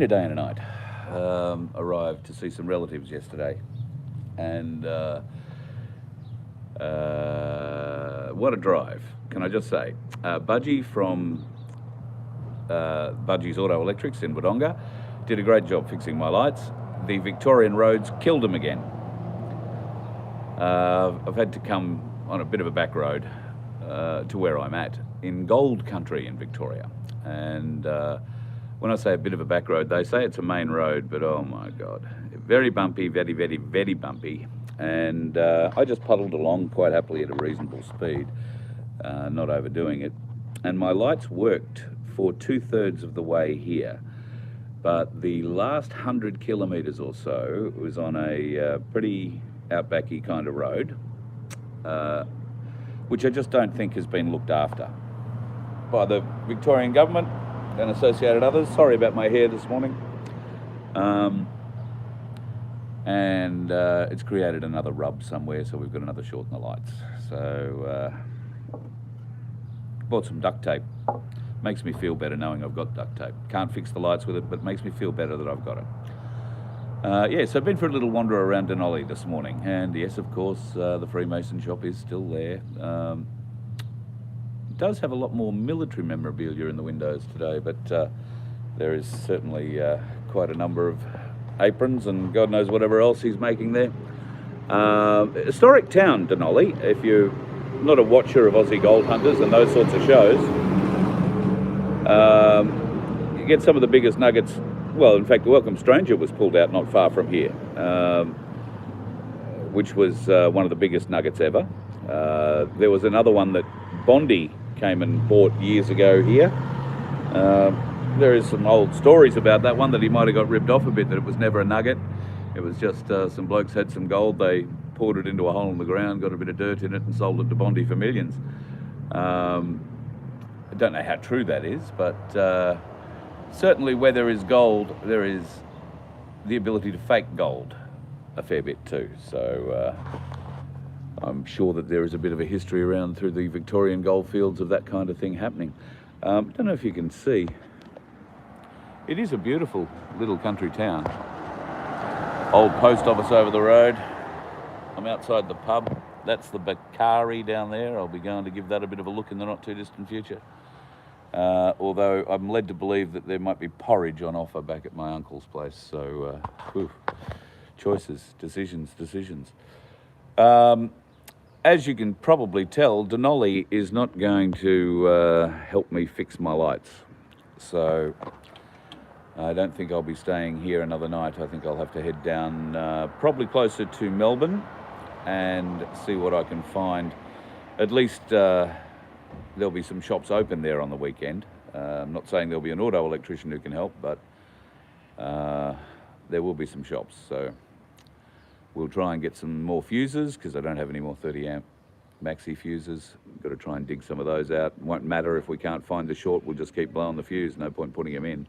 A day and a night. Arrived to see some relatives yesterday, and what a drive! Can I just say, Budgie from Budgie's Auto Electrics in Wodonga did a great job fixing my lights. The Victorian roads killed them again. I've had to come on a bit of a back road to where I'm at in gold country in Victoria, and when I say a bit of a back road, they say it's a main road, but oh my God, very bumpy, very, very, very bumpy. And I just puddled along quite happily at a reasonable speed, not overdoing it. And my lights worked for 2/3 of the way here. But the last 100 kilometres or so was on a pretty outbacky kind of road, which I just don't think has been looked after by the Victorian government and associated others. Sorry about my hair this morning. And it's created another rub somewhere, so we've got another short in the lights. So bought some duct tape. Makes me feel better knowing I've got duct tape. Can't fix the lights with it, but makes me feel better that I've got it. So I've been for a little wander around Denolii this morning, and yes, of course, the Freemason shop is still there. Does have a lot more military memorabilia in the windows today, but there is certainly quite a number of aprons and God knows whatever else he's making there. Historic town, Denolii. If you're not a watcher of Aussie gold hunters and those sorts of shows, you get some of the biggest nuggets. Well, in fact, the Welcome Stranger was pulled out not far from here, which was one of the biggest nuggets ever. There was another one that Bondi came and bought years ago here. There is some old stories about that one, that he might have got ripped off a bit, that it was never a nugget. It was just some blokes had some gold, they poured it into a hole in the ground, got a bit of dirt in it and sold it to Bondi for millions. I don't know how true that is, but certainly where there is gold, there is the ability to fake gold a fair bit too. So I'm sure that there is a bit of a history around through the Victorian goldfields of that kind of thing happening. I don't know if you can see. It is a beautiful little country town. Old post office over the road. I'm outside the pub. That's the Bakari down there. I'll be going to give that a bit of a look in the not too distant future. Although I'm led to believe that there might be porridge on offer back at my uncle's place. So, choices, decisions. As you can probably tell, Denolii is not going to help me fix my lights. So I don't think I'll be staying here another night. I think I'll have to head down probably closer to Melbourne and see what I can find. At least there'll be some shops open there on the weekend. I'm not saying there'll be an auto electrician who can help, but there will be some shops. So we'll try and get some more fuses, because I don't have any more 30 amp maxi fuses. Got to try and dig some of those out. It won't matter if we can't find the short, we'll just keep blowing the fuse, no point putting them in.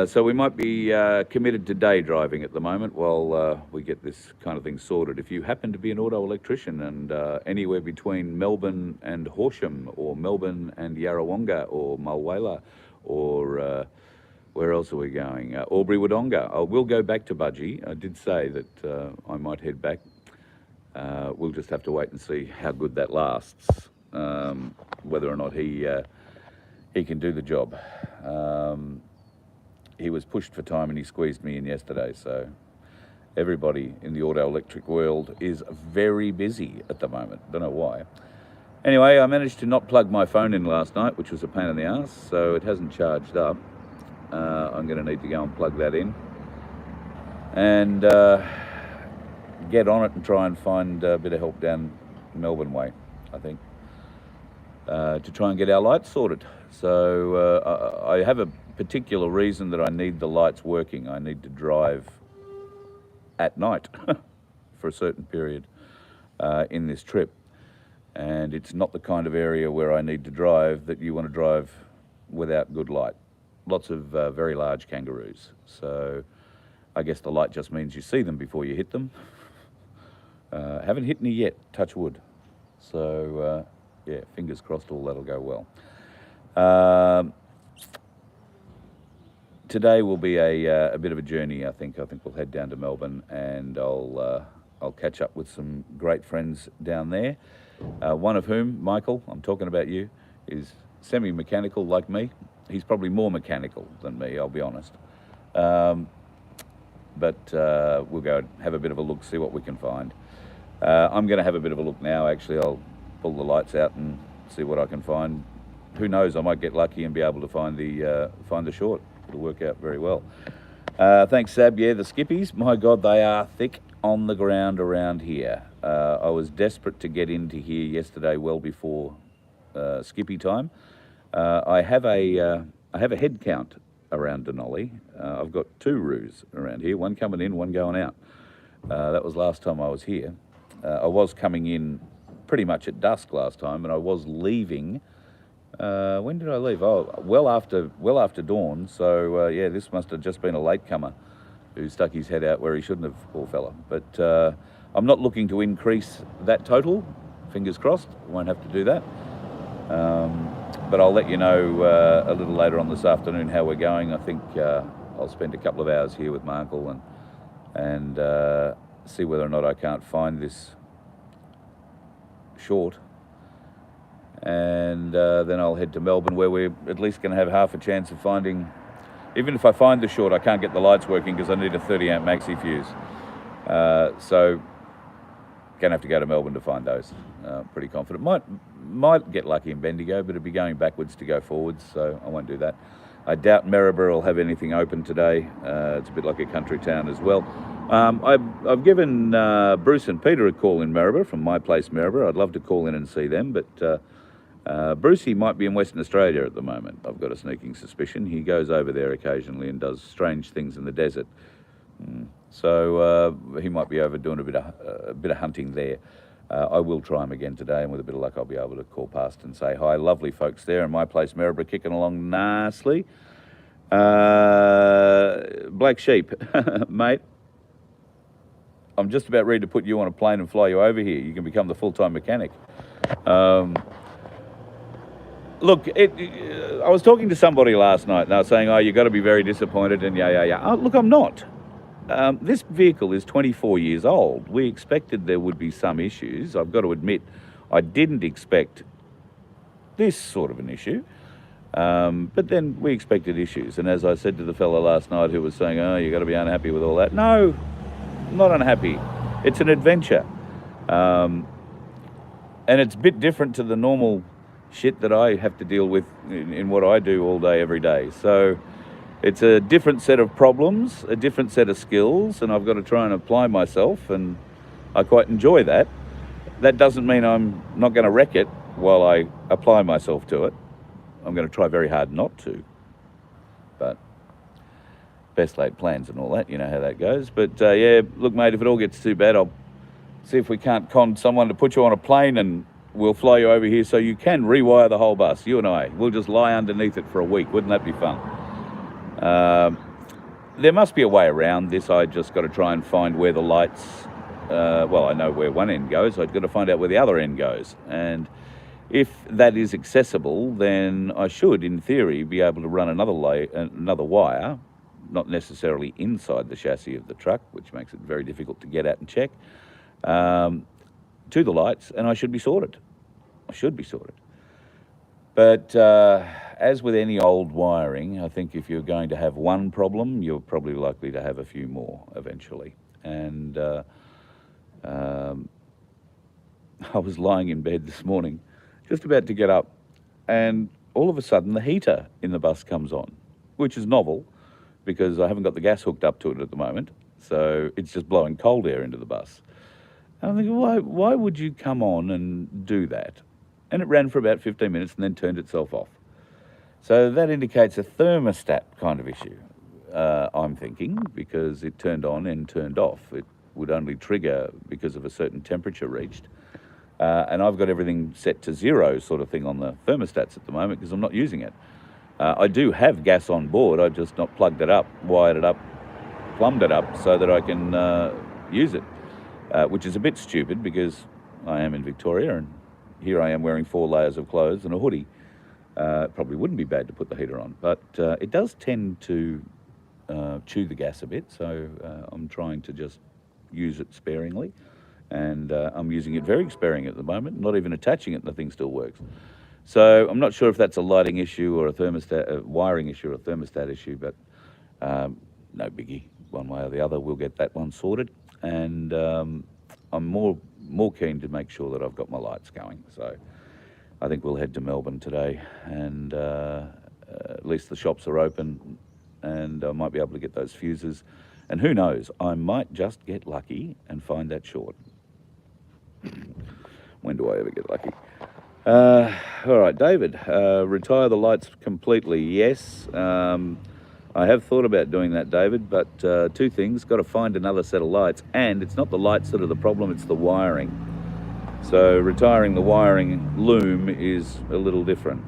So we might be committed to day driving at the moment while we get this kind of thing sorted. If you happen to be an auto electrician and anywhere between Melbourne and Horsham, or Melbourne and Yarrawonga, or Mulwala, or where else are we going? Albury Wodonga. I will go back to Budgie. I did say that I might head back. We'll just have to wait and see how good that lasts, whether or not he can do the job. He was pushed for time and he squeezed me in yesterday, so everybody in the auto electric world is very busy at the moment. Don't know why. Anyway, I managed to not plug my phone in last night, which was a pain in the ass, so it hasn't charged up. I'm going to need to go and plug that in and get on it and try and find a bit of help down Melbourne way, I think, to try and get our lights sorted. So I have a particular reason that I need the lights working. I need to drive at night for a certain period in this trip, and it's not the kind of area where I need to drive that you want to drive without good light. Lots of very large kangaroos, so I guess the light just means you see them before you hit them. Haven't hit any yet, touch wood. So yeah, fingers crossed all that'll go well. today will be a bit of a journey. I think we'll head down to Melbourne, and I'll catch up with some great friends down there. One of whom, Michael, I'm talking about you, is semi-mechanical like me. He's probably more mechanical than me, I'll be honest. But we'll go and have a bit of a look, see what we can find. I'm going to have a bit of a look now, actually. I'll pull the lights out and see what I can find. Who knows, I might get lucky and be able to find the short. It'll work out very well. Thanks, Sab. Yeah, the skippies, my God, they are thick on the ground around here. I was desperate to get into here yesterday, well before skippy time. I have a head count around Denolii. I've got 2 roos around here, one coming in, one going out. That was last time I was here. I was coming in pretty much at dusk last time, and I was leaving. When did I leave? Oh, well after dawn. So yeah, this must have just been a latecomer who stuck his head out where he shouldn't have, poor fella. But I'm not looking to increase that total. Fingers crossed, won't have to do that. But I'll let you know a little later on this afternoon how we're going. I think I'll spend a couple of hours here with my uncle and see whether or not I can't find this short. And then I'll head to Melbourne, where we're at least going to have half a chance of finding. Even if I find the short, I can't get the lights working because I need a 30 amp maxi fuse. So going to have to go to Melbourne to find those. Pretty confident. Might get lucky in Bendigo, but it'd be going backwards to go forwards, so I won't do that. I doubt Maryborough will have anything open today. It's a bit like a country town as well. I've given Bruce and Peter a call in Maryborough from my place, Maryborough. I'd love to call in and see them, but Brucey might be in Western Australia at the moment. I've got a sneaking suspicion. He goes over there occasionally and does strange things in the desert. So he might be over doing a bit of hunting there. I will try him again today, and with a bit of luck I'll be able to call past and say hi. Lovely folks there in my place, Maryborough, kicking along nicely. Black Sheep, mate, I'm just about ready to put you on a plane and fly you over here. You can become the full-time mechanic. Look, I was talking to somebody last night, and they were saying, oh, you've got to be very disappointed, and yeah. Oh, look, I'm not. This vehicle is 24 years old. We expected there would be some issues. I've got to admit, I didn't expect this sort of an issue. But then we expected issues. And as I said to the fellow last night who was saying, oh, you've got to be unhappy with all that. No, I'm not unhappy. It's an adventure. And it's a bit different to the normal shit that I have to deal with in what I do all day, every day. So it's a different set of problems, a different set of skills, and I've got to try and apply myself, and I quite enjoy that. That doesn't mean I'm not going to wreck it while I apply myself to it. I'm going to try very hard not to. But best laid plans and all that, you know how that goes. But yeah, look, mate, if it all gets too bad, I'll see if we can't con someone to put you on a plane and we'll fly you over here so you can rewire the whole bus, you and I. We'll just lie underneath it for a week. Wouldn't that be fun? There must be a way around this. I just got to try and find where the lights, well, I know where one end goes. I've got to find out where the other end goes. And if that is accessible, then I should, in theory, be able to run another wire, not necessarily inside the chassis of the truck, which makes it very difficult to get at and check, to the lights, and I should be sorted. I should be sorted. But as with any old wiring, I think if you're going to have one problem, you're probably likely to have a few more eventually. And I was lying in bed this morning, just about to get up, and all of a sudden the heater in the bus comes on, which is novel because I haven't got the gas hooked up to it at the moment, so it's just blowing cold air into the bus. And I'm thinking, why would you come on and do that? And it ran for about 15 minutes and then turned itself off. So that indicates a thermostat kind of issue, I'm thinking, because it turned on and turned off. It would only trigger because of a certain temperature reached. And I've got everything set to 0 sort of thing on the thermostats at the moment because I'm not using it. I do have gas on board. I've just not plugged it up, wired it up, plumbed it up so that I can use it, which is a bit stupid because I am in Victoria and here I am wearing 4 layers of clothes and a hoodie. It probably wouldn't be bad to put the heater on, but it does tend to chew the gas a bit, so I'm trying to just use it sparingly, and I'm using it very sparingly at the moment, not even attaching it and the thing still works. So I'm not sure if that's a lighting issue or a thermostat, a wiring issue or a thermostat issue, but no biggie, one way or the other, we'll get that one sorted. And I'm more keen to make sure that I've got my lights going. So I think we'll head to Melbourne today, and at least the shops are open, and I might be able to get those fuses. And who knows, I might just get lucky and find that short. When do I ever get lucky? All right, David, retire the lights completely. Yes, I have thought about doing that, David, but two things. Got to find another set of lights, and it's not the lights that are the problem, it's the wiring. So retiring the wiring loom is a little different.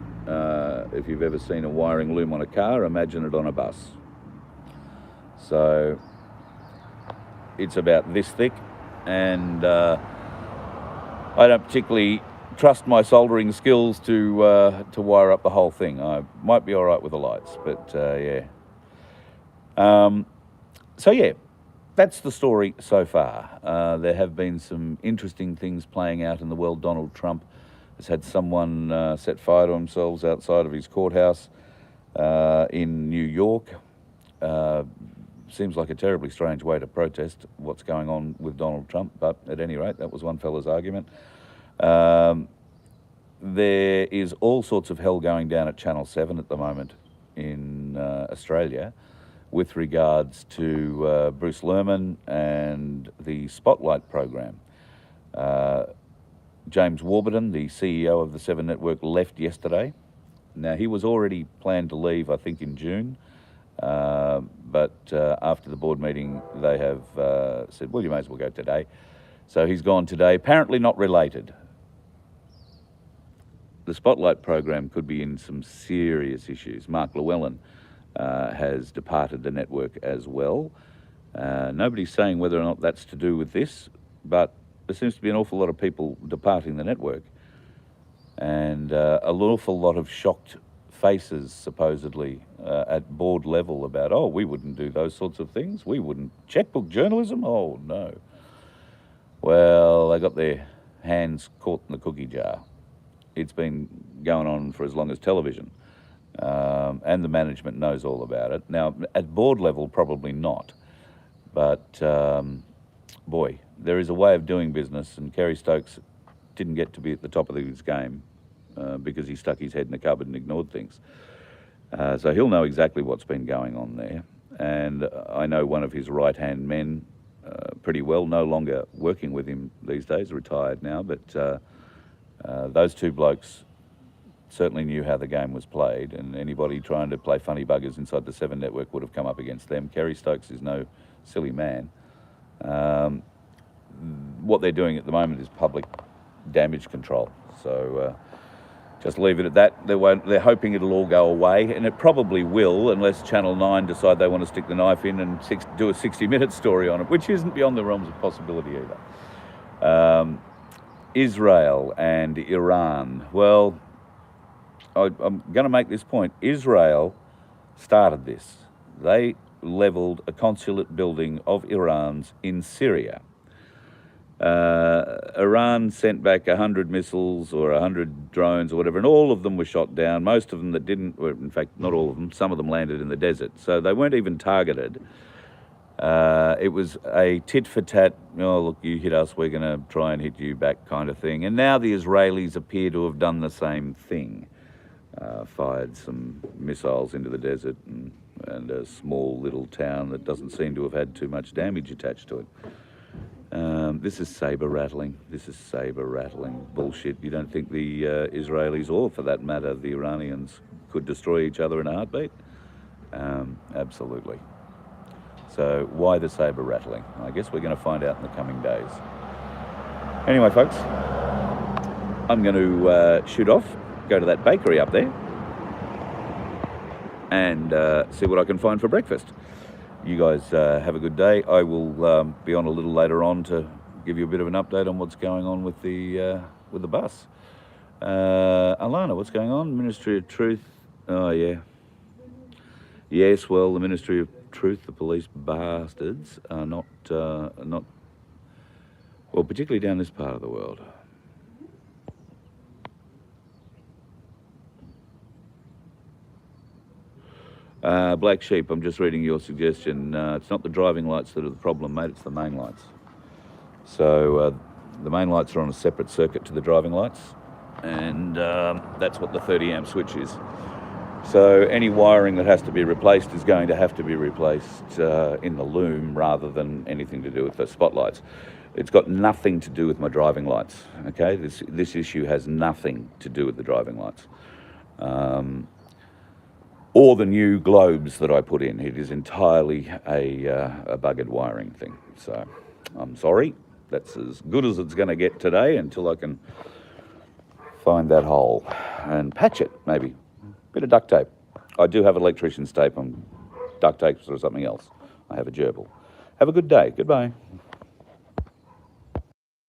If you've ever seen a wiring loom on a car, imagine it on a bus. So it's about this thick, and I don't particularly trust my soldering skills to wire up the whole thing. I might be all right with the lights, but yeah. So yeah, that's the story so far. There have been some interesting things playing out in the world. Donald Trump has had someone set fire to themselves outside of his courthouse in New York. Seems like a terribly strange way to protest what's going on with Donald Trump, but at any rate, that was one fella's argument. There is all sorts of hell going down at Channel 7 at the moment in Australia with regards to Bruce Lerman and the Spotlight program. James Warburton, the CEO of the 7 Network, left yesterday. Now, he was already planned to leave, I think, in June. But after the board meeting, they have said, well, you may as well go today. So he's gone today, apparently not related. The Spotlight program could be in some serious issues. Mark Llewellyn has departed the network as well. Nobody's saying whether or not that's to do with this, but there seems to be an awful lot of people departing the network, and an awful lot of shocked faces, supposedly, at board level about, oh, we wouldn't do those sorts of things. We wouldn't. Checkbook journalism? Oh, no. Well, they got their hands caught in the cookie jar. It's been going on for as long as television, and the management knows all about it. Now, at board level, probably not, but boy, there is a way of doing business, and Kerry Stokes didn't get to be at the top of his game because he stuck his head in the cupboard and ignored things. So he'll know exactly what's been going on there. And I know one of his right-hand men pretty well, no longer working with him these days, retired now, but those two blokes certainly knew how the game was played, and anybody trying to play funny buggers inside the 7 Network would have come up against them. Kerry Stokes is no silly man. What they're doing at the moment is public damage control. So just leave it at that. They're hoping it'll all go away, and it probably will, unless Channel 9 decide they want to stick the knife in and do a 60-minute story on it, which isn't beyond the realms of possibility either. Israel and Iran. Well, I'm going to make this point. Israel started this. They leveled a consulate building of Iran's in Syria. Iran sent back 100 missiles or 100 drones or whatever, and all of them were shot down. Most of them that didn't, or in fact, not all of them, some of them landed in the desert. So they weren't even targeted. It was a tit-for-tat, oh, look, you hit us, we're going to try and hit you back kind of thing. And now the Israelis appear to have done the same thing. Fired some missiles into the desert and a small little town that doesn't seem to have had too much damage attached to it. This is saber-rattling. This is saber-rattling bullshit. You don't think the Israelis, or for that matter, the Iranians, could destroy each other in a heartbeat? Absolutely. So why the saber-rattling? I guess we're going to find out in the coming days. Anyway, folks, I'm going to shoot off, go to that bakery up there, and see what I can find for breakfast. You guys have a good day. I will be on a little later on to give you a bit of an update on what's going on with the bus. Alana, what's going on? Ministry of Truth. Oh, yeah. Yes, well, the Ministry of truth, the police bastards are not, well, particularly down this part of the world. Black Sheep, I'm just reading your suggestion. It's not the driving lights that are the problem, mate, it's the main lights. So the main lights are on a separate circuit to the driving lights, and that's what the 30 amp switch is. So any wiring that has to be replaced is going to have to be replaced in the loom rather than anything to do with the spotlights. It's got nothing to do with my driving lights, okay? This issue has nothing to do with the driving lights. Or the new globes that I put in. It is entirely a buggered wiring thing. So I'm sorry. That's as good as it's going to get today until I can find that hole and patch it, maybe. Bit of duct tape. I do have electrician's tape and duct tape or something else. I have a gerbil. Have a good day. Goodbye.